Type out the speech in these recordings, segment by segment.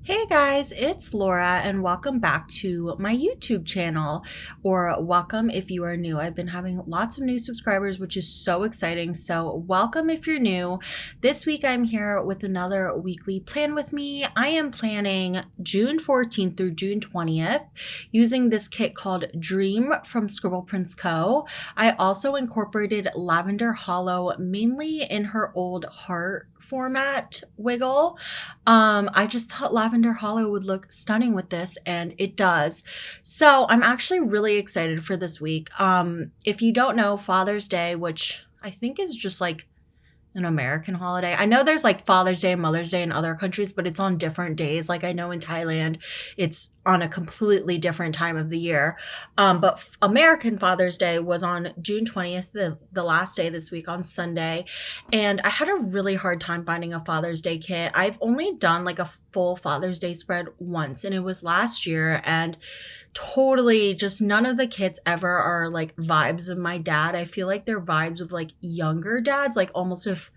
Hey guys, it's Laura, and welcome back to my YouTube channel. Or welcome if you are new. I've been having lots of new subscribers, which is so exciting. So, welcome if you're new. This week, I'm here with another weekly plan with me. I am planning June 14th through June 20th using this kit called Dream from Scribble Co. I also incorporated Lavender Hollow mainly in her old heart format wiggle. I just thought Lavender Hollow would look stunning with this, and it does. So I'm actually really excited for this week. If you don't know, Father's Day, which I think is just like an American holiday. I know there's like Father's Day and Mother's Day in other countries, but it's on different days. Like I know in Thailand, it's on a completely different time of the year. But American Father's Day was on June 20th, the last day this week on Sunday. And I had a really hard time finding a Father's Day kit. I've only done like a full Father's Day spread once, and it was last year. And totally just none of the kits ever are like vibes of my dad. I feel like they're vibes of like younger dads, like almost if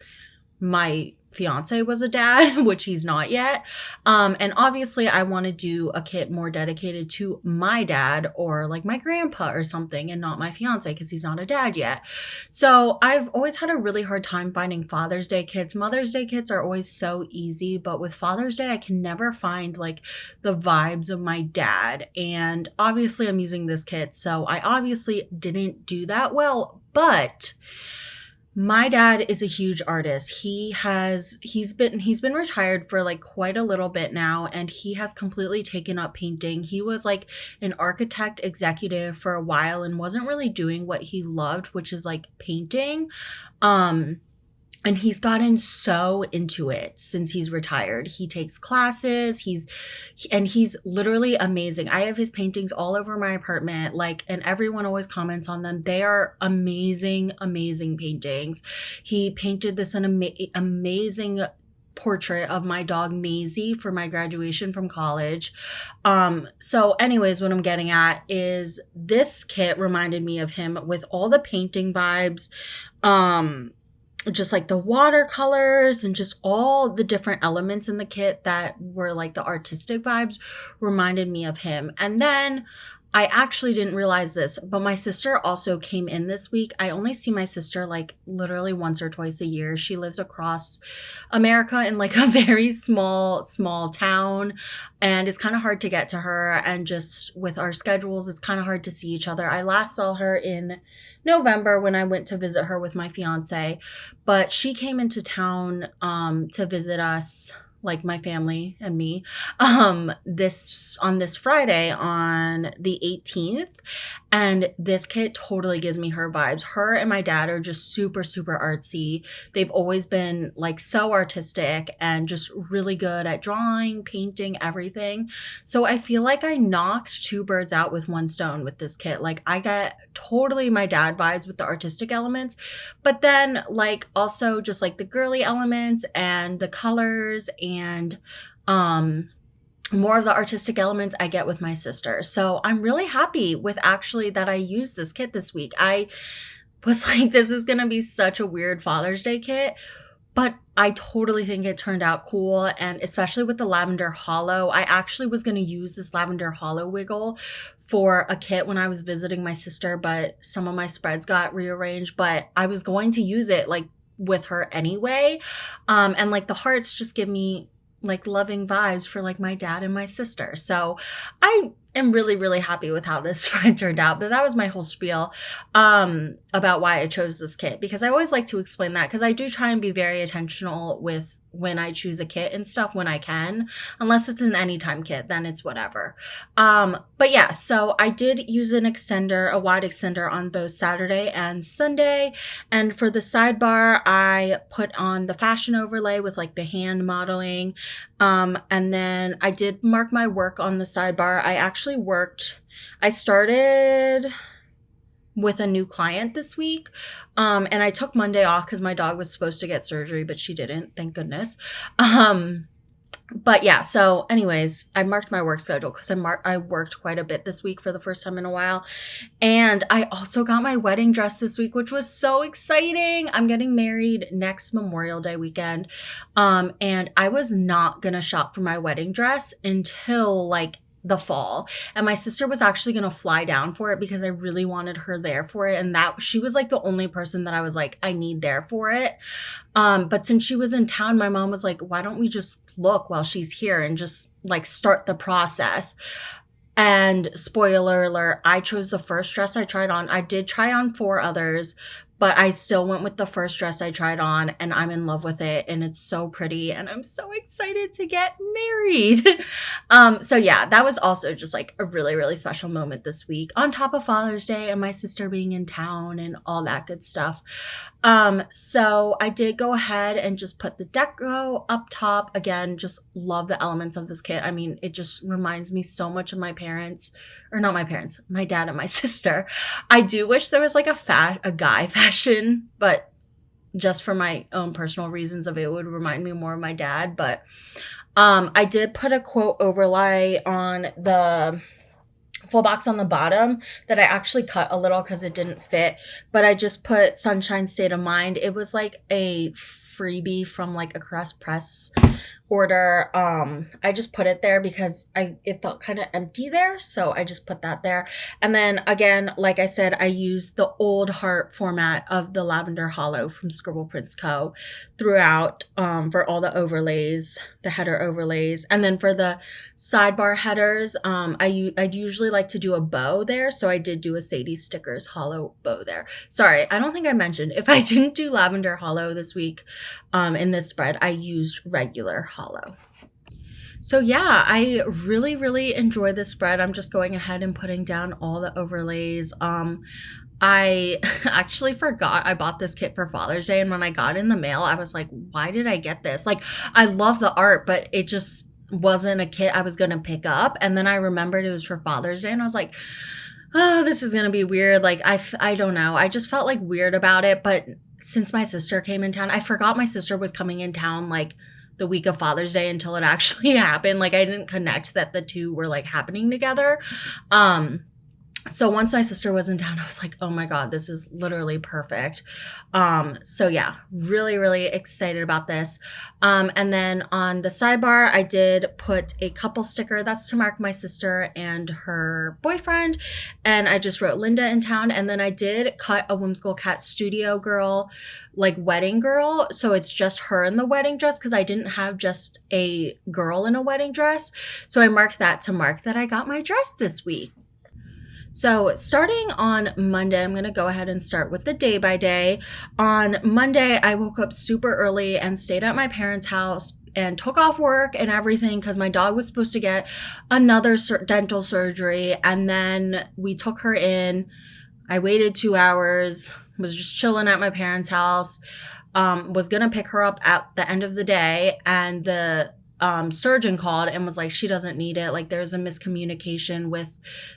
my fiance was a dad, which he's not yet. And obviously I want to do a kit more dedicated to my dad or like my grandpa or something, and not my fiance because he's not a dad yet. So I've always had a really hard time finding Father's Day kits. Mother's Day kits are always so easy, but with Father's Day I can never find like the vibes of my dad. And obviously I'm using this kit, so I obviously didn't do that well, but my dad is a huge artist. He's been retired for like quite a little bit now, and he has completely taken up painting. He was like an architect executive for a while and wasn't really doing what he loved, which is like painting. And he's gotten so into it since he's retired. He takes classes. He's literally amazing. I have his paintings all over my apartment, like, and everyone always comments on them. They are amazing, amazing paintings. He painted this amazing portrait of my dog Maisie for my graduation from college. So anyways, what I'm getting at is this kit reminded me of him with all the painting vibes. Just like the watercolors and just all the different elements in the kit that were like the artistic vibes reminded me of him. And then I actually didn't realize this, but my sister also came in this week. I only see my sister like literally once or twice a year. She lives across America in like a very small town, and it's kind of hard to get to her. And just with our schedules, it's kind of hard to see each other. I last saw her in November when I went to visit her with my fiance, but she came into town to visit us, like my family and me, this Friday on the 18th. And this kit totally gives me her vibes. Her and my dad are just super, super artsy. They've always been like so artistic and just really good at drawing, painting, everything. So I feel like I knocked two birds out with one stone with this kit. Like I get totally my dad vibes with the artistic elements, but then like also just like the girly elements and the colors and more of the artistic elements I get with my sister. So I'm really happy with actually that I used this kit this week. I was like, this is going to be such a weird Father's Day kit, but I totally think it turned out cool. And especially with the Lavender Hollow, I actually was going to use this Lavender Hollow wiggle for a kit when I was visiting my sister, but some of my spreads got rearranged, but I was going to use it like with her anyway. And like the hearts just give me like loving vibes for like my dad and my sister. So I am really, really happy with how this spread turned out. But that was my whole spiel about why I chose this kit, because I always like to explain that, because I do try and be very intentional with when I choose a kit and stuff when I can, unless it's an anytime kit, then it's whatever. But yeah, so I did use an extender, a wide extender on both Saturday and Sunday. And for the sidebar, I put on the fashion overlay with like the hand modeling. And then I did mark my work on the sidebar. I started with a new client this week. And I took Monday off because my dog was supposed to get surgery, but she didn't, thank goodness. But yeah, so anyways, I marked my work schedule because I worked quite a bit this week for the first time in a while. And I also got my wedding dress this week, which was so exciting. I'm getting married next Memorial Day weekend. And I was not gonna shop for my wedding dress until like the fall. And my sister was actually gonna fly down for it because I really wanted her there for it. And that she was like the only person that I was like, I need there for it. But since she was in town, my mom was like, why don't we just look while she's here and just like start the process? And spoiler alert, I chose the first dress I tried on. I did try on 4 others, but I still went with the first dress I tried on, and I'm in love with it, and it's so pretty, and I'm so excited to get married. So yeah, that was also just like a really, really special moment this week, on top of Father's Day and my sister being in town and all that good stuff. So I did go ahead and just put the deco up top. Again, just love the elements of this kit. I mean, it just reminds me so much of my parents, or not my parents, my dad and my sister. I do wish there was like a guy fashion, but just for my own personal reasons of it would remind me more of my dad. But I did put a quote overlay on the full box on the bottom that I actually cut a little because it didn't fit, but I just put Sunshine State of Mind. It was like a freebie from like a Crest Press order. I just put it there because it felt kind of empty there, so I just put that there. And then again, like I said, I used the old heart format of the Lavender Hollow from Scribble Prints Co. throughout for all the overlays, the header overlays. And then for the sidebar headers, I'd usually like to do a bow there, so I did do a Sadie Stickers hollow bow there. Sorry, I don't think I mentioned, if I didn't do Lavender Hollow this week in this spread, I used regular hollow. So yeah, I really, really enjoy this spread. I'm just going ahead and putting down all the overlays. I actually forgot I bought this kit for Father's Day, and when I got it in the mail, I was like, why did I get this? Like, I love the art, but it just wasn't a kit I was going to pick up. And then I remembered it was for Father's Day, and I was like, oh, this is going to be weird. Like, I don't know. I just felt like weird about it. But since my sister came in town, I forgot my sister was coming in town like the week of Father's Day until it actually happened. Like, I didn't connect that the two were like happening together. So once my sister was in town, I was like, oh my God, this is literally perfect. So yeah, really, really excited about this. And then on the sidebar, I did put a couple sticker that's to mark my sister and her boyfriend. And I just wrote Linda in town. And then I did cut a Whimsical Cat Studio girl, like wedding girl. So it's just her in the wedding dress because I didn't have just a girl in a wedding dress. So I marked that to mark that I got my dress this week. So starting on Monday, I'm going to go ahead and start with the day by day. On Monday, I woke up super early and stayed at my parents' house and took off work and everything because my dog was supposed to get another dental surgery. And then we took her in. I waited 2 hours, was just chilling at my parents' house, was going to pick her up at the end of the day. And the surgeon called and was like, she doesn't need it. Like, there's a miscommunication with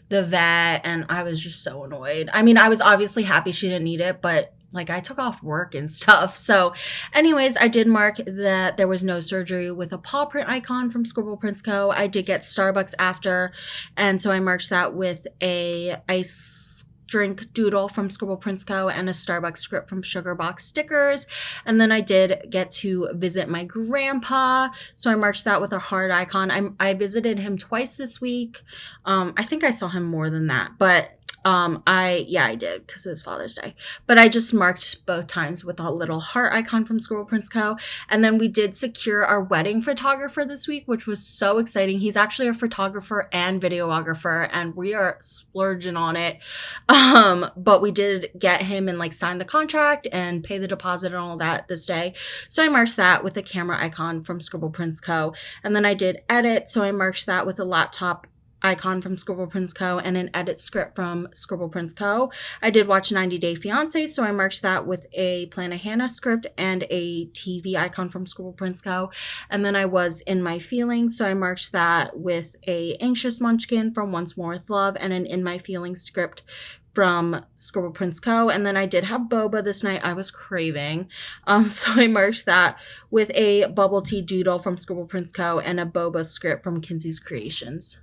the vet. And I was just so annoyed. I mean, I was obviously happy she didn't need it, but like, I took off work and stuff. So anyways, I did mark that there was no surgery with a paw print icon from Scribble Prints Co. I did get Starbucks after. And so I marked that with a ice drink doodle from Scribble Prints Co. and a Starbucks script from Sugar Box Stickers. And then I did get to visit my grandpa. So I marked that with a heart icon. I visited him twice this week. I think I saw him more than that, but I did because it was Father's Day, but I just marked both times with a little heart icon from Scribble Prints Co. And then we did secure our wedding photographer this week, which was so exciting. He's actually a photographer and videographer, and we are splurging on it. But we did get him and like sign the contract and pay the deposit and all that this day. So I marked that with a camera icon from Scribble Prints Co. And then I did edit. So I marked that with a laptop icon from Scribble Prints Co. and an edit script from Scribble Prints Co. I did watch 90 Day Fiancé, so I marked that with a Plan a Hannah script and a TV icon from Scribble Prints Co. And then I was in my feelings, so I marked that with a Anxious Munchkin from Once More with Love and an In My Feelings script from Scribble Prince Co. And then I did have boba this night. I was craving. So I marked that with a bubble tea doodle from Scribble Prince Co. and a boba script from Kinsey's Creations.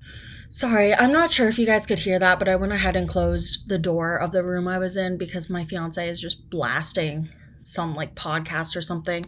Sorry, I'm not sure if you guys could hear that, but I went ahead and closed the door of the room I was in because my fiance is just blasting some like podcast or something.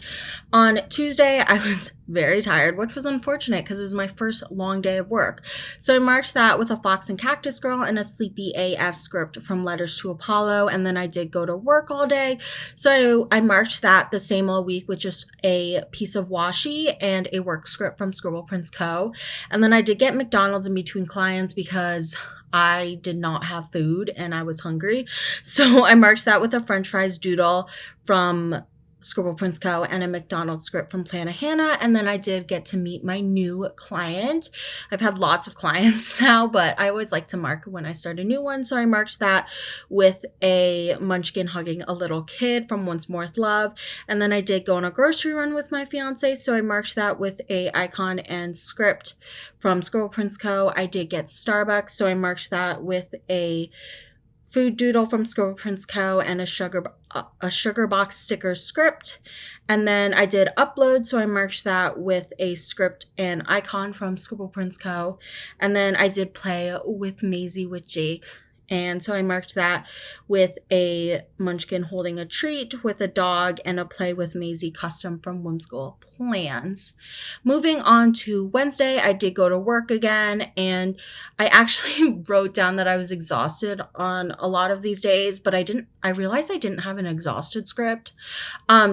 On Tuesday, I was very tired, which was unfortunate because it was my first long day of work. So I marked that with a Fox and Cactus Girl and a Sleepy AF script from Letters to Apollo. And then I did go to work all day. So I marked that the same all week with just a piece of washi and a work script from Scribble Prince Co. And then I did get McDonald's in between clients because I did not have food and I was hungry. So I marked that with a French fries doodle from Scribble Prince Co. and a McDonald's script from Planet Hannah. And then I did get to meet my new client. I've had lots of clients now, but I always like to mark when I start a new one. So I marked that with a munchkin hugging a little kid from Once More with Love. And then I did go on a grocery run with my fiance. So I marked that with a icon and script from Scribble Prince Co. I did get Starbucks. So I marked that with a food doodle from Scribble Prince Co. and a sugar box sticker script. And then I did upload, so I marked that with a script and icon from Scribble Prince Co. And then I did play with Maisie with Jake. And so I marked that with a munchkin holding a treat with a dog and a play with Maisie custom from Whimsical Plans. Moving on to Wednesday, I did go to work again, and I actually wrote down that I was exhausted on a lot of these days, but I realized I didn't have an exhausted script.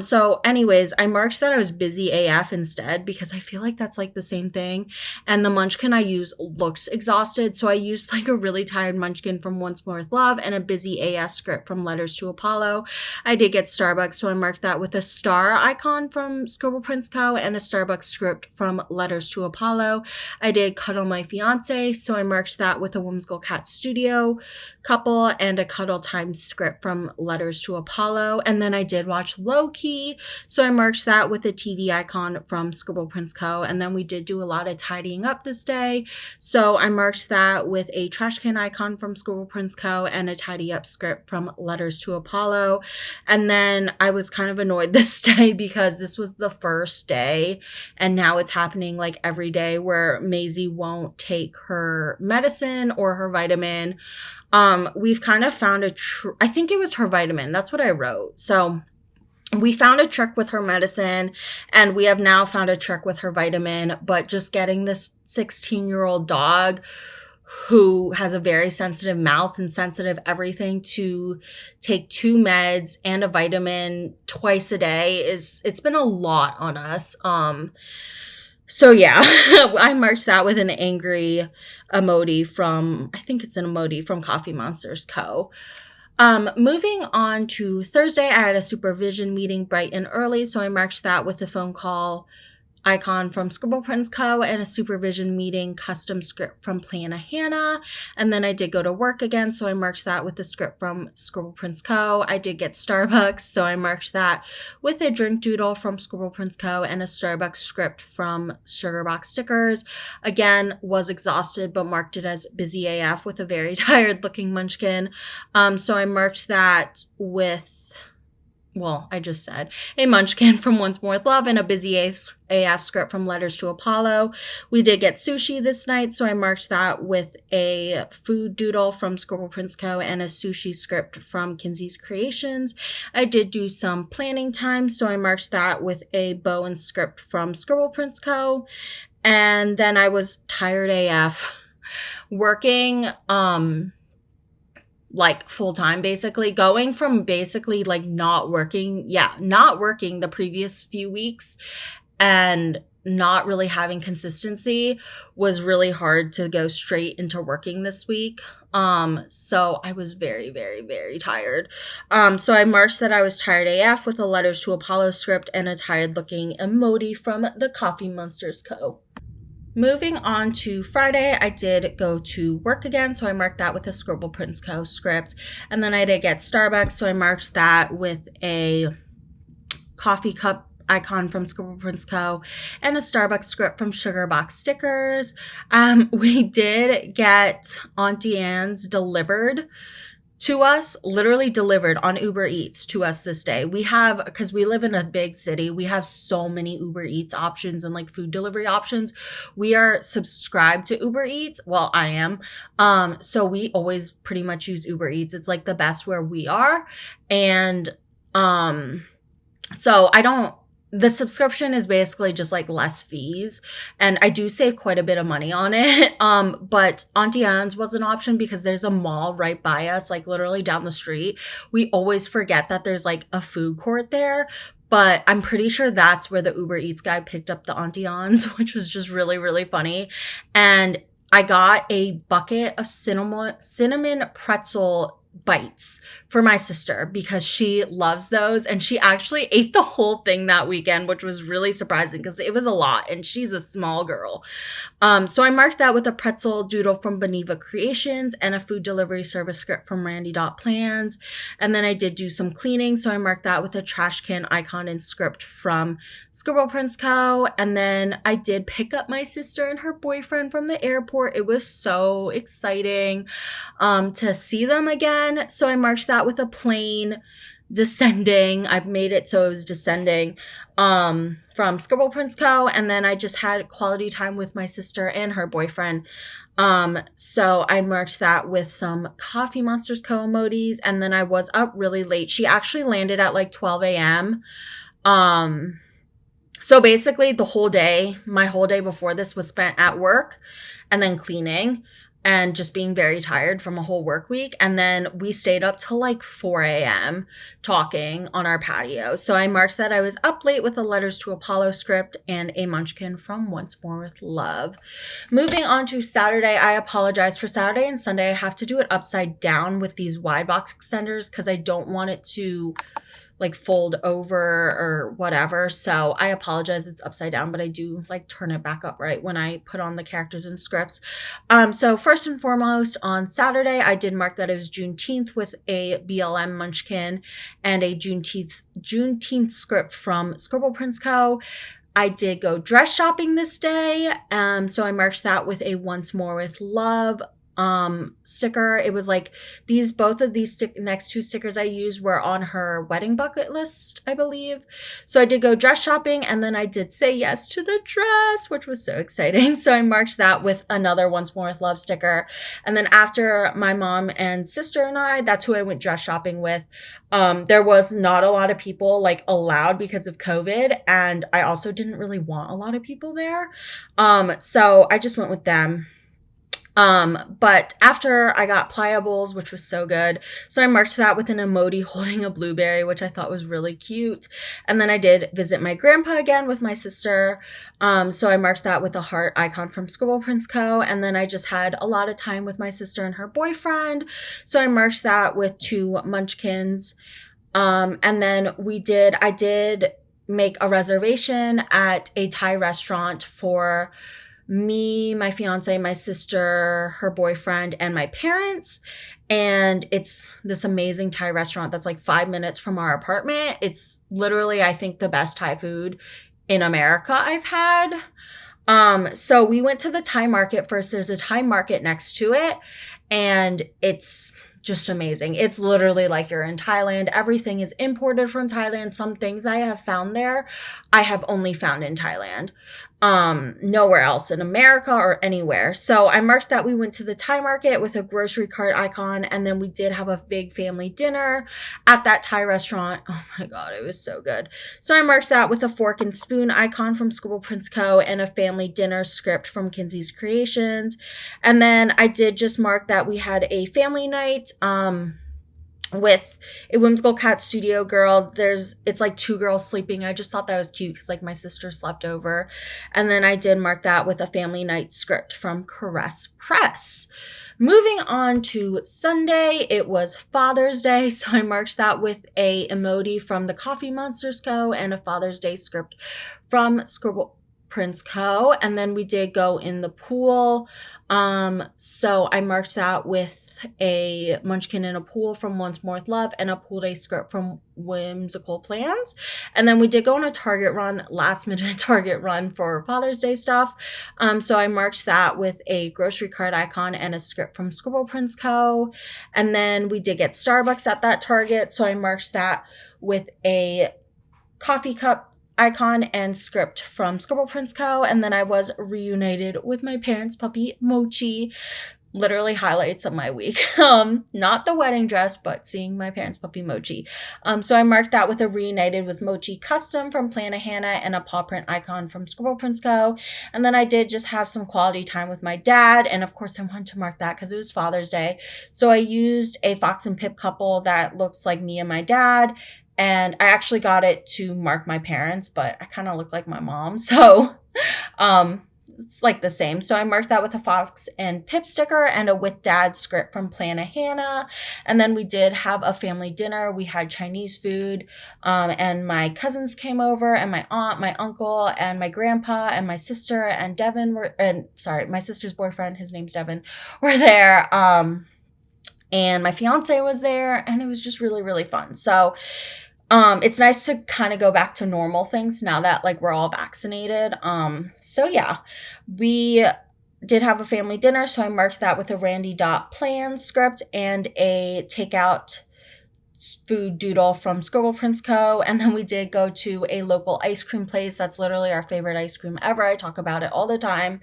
So anyways, I marked that I was busy AF instead because I feel like that's like the same thing. And the munchkin I use looks exhausted. So I used like a really tired munchkin from Once More with Love and a busy AF script from Letters to Apollo. I did get Starbucks, so I marked that with a star icon from Scribble Prince Co. and a Starbucks script from Letters to Apollo. I did Cuddle My Fiance, so I marked that with a Whimsical Cat Studio couple and a Cuddle Time script from Letters to Apollo. And then I did watch Low Key, so I marked that with a TV icon from Scribble Prince Co. And then we did do a lot of tidying up this day, so I marked that with a trash can icon from Scribble Prince Co. and a tidy up script from Letters to Apollo. And then I was kind of annoyed this day because this was the first day and now it's happening like every day where Maisie won't take her medicine or her vitamin. We've kind of found I think it was her vitamin. That's what I wrote. So we found a trick with her medicine and we have now found a trick with her vitamin, but just getting this 16-year-old dog who has a very sensitive mouth and sensitive everything to take 2 meds and a vitamin twice a day it's been a lot on us. So yeah, I marked that with an angry emoji from, I think it's an emoji from Coffee Monsters Co. Moving on to Thursday, I had a supervision meeting bright and early, so I marked that with a phone call icon from Scribble Prince Co. and a supervision meeting custom script from Planet Hannah. And then I did go to work again, so I marked that with the script from Scribble Prince Co. I did get Starbucks, so I marked that with a drink doodle from Scribble Prince Co. and a Starbucks script from Sugar Box Stickers. Again, was exhausted, but marked it as busy AF with a very tired looking munchkin. So I marked that with, well, I just said a munchkin from Once More with Love and a busy AF script from Letters to Apollo. We did get sushi this night, so I marked that with a food doodle from Scribble Prince Co. and a sushi script from Kinsey's Creations. I did do some planning time, so I marked that with a bow and script from Scribble Prince Co. And then I was tired AF working, like full-time basically, going from basically like not working the previous few weeks and not really having consistency was really hard to go straight into working this week. So I was very, very, very tired. So I marked that I was tired AF with a Letters to Apollo script and a tired looking emoji from the Coffee Monsters Co. Moving on to Friday, I did go to work again, so I marked that with a Scribble Prince Co. script. And then I did get Starbucks, so I marked that with a coffee cup icon from Scribble Prince Co. and a Starbucks script from Sugar Box Stickers. We did get Auntie Anne's delivered to us, literally delivered on Uber Eats to us this day. We have, because we live in a big city, we have so many Uber Eats options and like food delivery options. We are subscribed to Uber Eats. Well, I am. So we always pretty much use Uber Eats. It's like the best where we are. And so the subscription is basically just like less fees, and I do save quite a bit of money on it. But Auntie Anne's was an option because there's a mall right by us, like literally down the street. We always forget that there's like a food court there, but I'm pretty sure that's where the Uber Eats guy picked up the Auntie Anne's, which was just really, really funny. And I got a bucket of cinnamon pretzel bites for my sister because she loves those, and she actually ate the whole thing that weekend, which was really surprising because it was a lot and she's a small girl. So I marked that with a pretzel doodle from Beneva Creations and a food delivery service script from Randy.plans. And then I did do some cleaning, so I marked that with a trash can icon and script from Scribble Prince Co. And then I did pick up my sister and her boyfriend from the airport. It was so exciting to see them again. So I marked that with a plain descending. I've made it so it was descending from Scribble Prince Co. And then I just had quality time with my sister and her boyfriend. So I marked that with some Coffee Monsters Co. emojis. And then I was up really late. She actually landed at like 12 a.m. So basically the whole day, my whole day before this was spent at work and then cleaning and just being very tired from a whole work week. And then we stayed up till like 4 a.m. talking on our patio. So I marked that I was up late with a Letters to Apollo script and a munchkin from Once More with Love. Moving on to Saturday, I apologize. For Saturday and Sunday, I have to do it upside down with these wide box extenders because I don't want it to like fold over or whatever. So I apologize, it's upside down, but I do like turn it back up right when I put on the characters and scripts. So first and foremost, on Saturday, I did mark that it was Juneteenth with a BLM munchkin and a Juneteenth script from Scribble Prince Co. I did go dress shopping this day. So I marked that with a Once More with Love sticker. It was like both of these next two stickers I used were on her wedding bucket list, I believe. So I did go dress shopping, and then I did say yes to the dress, which was so exciting. So I marked that with another Once More with Love sticker. And then after my mom and sister and I, that's who I went dress shopping with. There was not a lot of people like allowed because of COVID, and I also didn't really want a lot of people there. So I just went with them. But after I got Pliables, which was so good. So I marked that with an emoji holding a blueberry, which I thought was really cute. And then I did visit my grandpa again with my sister. So I marked that with a heart icon from Scribble Prince Co. And then I just had a lot of time with my sister and her boyfriend. So I marked that with 2 munchkins. And then I did make a reservation at a Thai restaurant for me, my fiance, my sister, her boyfriend, and my parents. And it's this amazing Thai restaurant that's like 5 minutes from our apartment. It's literally, I think, the best Thai food in America I've had. So we went to the Thai market first. There's a Thai market next to it, and it's just amazing. It's literally like you're in Thailand. Everything is imported from Thailand. Some things I have found there, I have only found in Thailand. Nowhere else in America or anywhere. So I marked that we went to the Thai market with a grocery cart icon, and then we did have a big family dinner at that Thai restaurant. Oh my God, it was so good. So I marked that with a fork and spoon icon from Scribble Prince Co. and a family dinner script from Kinsey's Creations. And then I did just mark that we had a family night, with a whimsical cat studio girl. It's like 2 girls sleeping. I just thought that was cute because like my sister slept over. And then I did mark that with a family night script from Caress Press. Moving on to Sunday, it was Father's Day. So I marked that with a emoji from the Coffee Monsters Co. and a Father's Day script from Scribble Prince Co. And then we did go in the pool. So I marked that with a Munchkin in a Pool from Once More with Love and a pool day script from Whimsical Plans. And then we did go on a Target run, last minute Target run for Father's Day stuff. So I marked that with a grocery cart icon and a script from Scribble Prince Co. And then we did get Starbucks at that Target. So I marked that with a coffee cup icon and script from Scribble Prince Co. And then I was reunited with my parents' puppy Mochi. Literally highlights of my week. Not the wedding dress, but seeing my parents' puppy Mochi. So I marked that with a reunited with Mochi custom from Plana Hannah and a paw print icon from Scribble Prince Co. And then I did just have some quality time with my dad. And of course I wanted to mark that because it was Father's Day. So I used a Fox and Pip couple that looks like me and my dad. And I actually got it to mark my parents, but I kind of look like my mom. So, it's like the same. So I marked that with a Fox and Pip sticker and a with dad script from Plana Hannah. And then we did have a family dinner. We had Chinese food, and my cousins came over, and my aunt, my uncle, and my grandpa, and my sister, and Devin my sister's boyfriend, his name's Devin, were there. And my fiance was there, and it was just really, really fun. So it's nice to kind of go back to normal things now that like we're all vaccinated. So yeah, we did have a family dinner. So I marked that with a Randy Dot plan script and a takeout food doodle from Scribble Prince Co. And then we did go to a local ice cream place. That's literally our favorite ice cream ever. I talk about it all the time.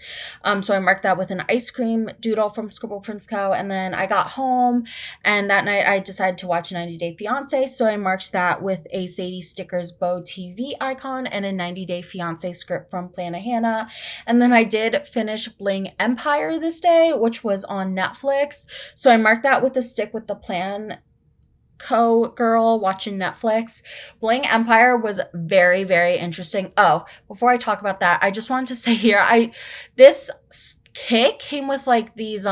So I marked that with an ice cream doodle from Scribble Prince Co. And then I got home, and that night I decided to watch 90 Day Fiancé. So I marked that with a Sadie Stickers Bow TV icon and a 90 Day Fiancé script from Plana Hannah. And then I did finish Bling Empire this day, which was on Netflix. So I marked that with a stick with the Plan Co girl watching Netflix. Bling Empire was very, very interesting. Oh, before I talk about that, I just wanted to say here, this kit came with like these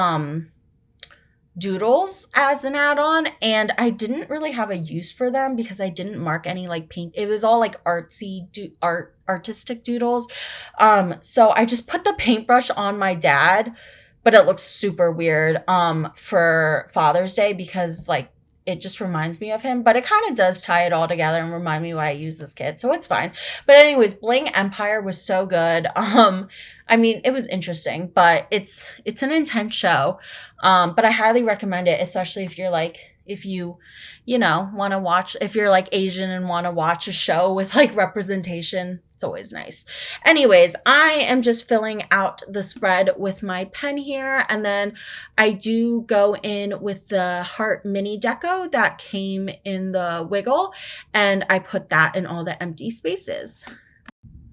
doodles as an add-on, and I didn't really have a use for them because I didn't mark any like paint. It was all like artsy artistic doodles. So I just put the paintbrush on my dad, but it looks super weird for Father's Day because like it just reminds me of him, but it kind of does tie it all together and remind me why I use this kit, so it's fine. But anyways, Bling Empire was so good. I mean, it was interesting, but it's an intense show. But I highly recommend it, especially if you're like, if you want to watch, if you're like Asian and want to watch a show with like representation, it's always nice. Anyways, I am just filling out the spread with my pen here. And then I do go in with the heart mini deco that came in the Wiggle, and I put that in all the empty spaces.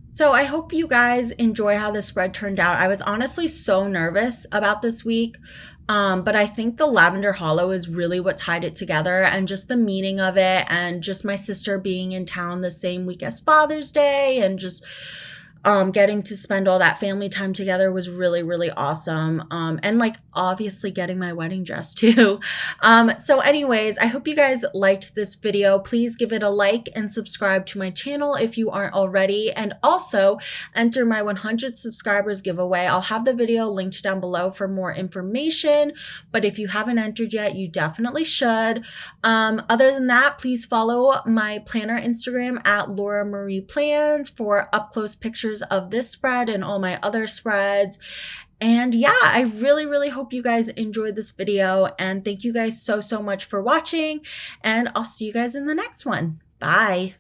So I hope you guys enjoy how this spread turned out. I was honestly so nervous about this week. But I think the Lavender Hollow is really what tied it together, and just the meaning of it, and just my sister being in town the same week as Father's Day, and just getting to spend all that family time together was really, really awesome. And like obviously getting my wedding dress too. So anyways, I hope you guys liked this video. Please give it a like and subscribe to my channel if you aren't already, and also enter my 100 subscribers giveaway. I'll have the video linked down below for more information, but if you haven't entered yet, you definitely should. Other than that, please follow my planner Instagram at Laura Marie Plans for up close pictures of this spread and all my other spreads. And yeah, I really, really hope you guys enjoyed this video, and thank you guys so much for watching, and I'll see you guys in the next one. Bye.